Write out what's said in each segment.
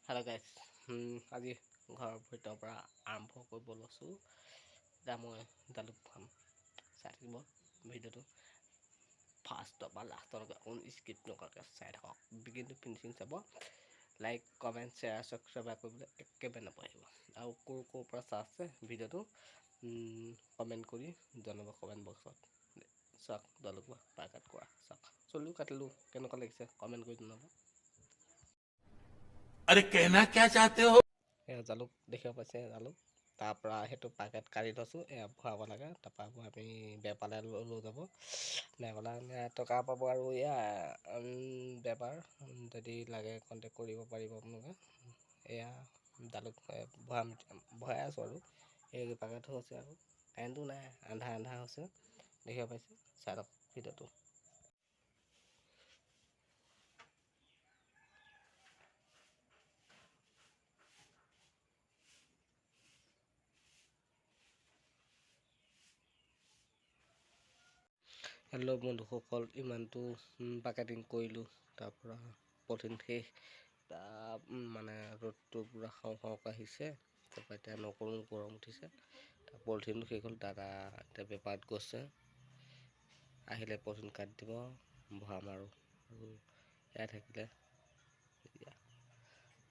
Hello' guys, আজি ঘৰৰ ভিতৰৰ পৰা আৰম্ভ কৰিব লৈছোঁ। এতিয়া মই জালুক খাম, চাই থাকিব ভিডিঅ'টো ফাৰ্ষ্টৰ পৰা লাষ্টলৈকে স্কিপ নকৰাকৈ চাই থাকক। বিগিন টু ফিনিচিং চাব। লাইক, কমেণ্ট, শ্বেয়াৰ, ছাবস্ক্ৰাইব কৰিবলৈ একেবাৰে নাপাহৰিব। আৰু ক'ৰ পৰা চাইছে ভিডিঅ'টো কমেণ্ট কৰি জনাব কমেণ্ট বক্সত। চাওক জালুক পাকাত কৰা চাওক, চলিও কাটিলোঁ কেনেকুৱা লাগিছে কমেণ্ট কৰি জনাব। अरे कहना क्या चाहते हो? এয়া জালুক দেখিব পাইছে, জালুক তাৰপৰা সেইটো পেকেট কাঢ়ি থৈছোঁ। এয়া ভৰাব লাগে, তাৰপৰা আকৌ আমি বেপাৰলৈ লৈ যাব। বেপাৰলৈ টকা পাব আৰু এয়া বেপাৰ যদি লাগে কণ্টেক্ট কৰিব পাৰিব আপোনালোকে। এয়া জালুক ভৰাই আছোঁ আৰু এই পেকেট হৈছে আৰু কাৰেণ্টটো নাই, আন্ধাৰ হৈছে দেখিব পাইছে। চাই লওক ভিডিঅ'টো। হেল্ল' বন্ধুসকল, ইমানটো পেকেটিং কৰিলোঁ, তাৰপৰা পলিথিন শেষ। মানে ৰ'দটো পূৰা খাওঁ আহিছে। তাৰপৰা এতিয়া নকৰোঁ, গৰম উঠিছে। পলিথিনটো শেষ হ'ল, দাদা এতিয়া বেপাৰত গৈছে। আহিলে পলিথিন কাটি দিব, ভৰাম আৰু এয়া থাকিলে এতিয়া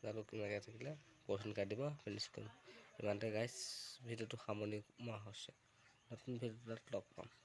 জালুক এনেকৈ থাকিলে পলিথিন কাটি দিব, ফিনিছ কৰিম। ইমানতে গাইজ ভিডিঅ'টো সামৰণি মৰা হৈছে। নতুন ভিডিঅ'ত লগ পাম।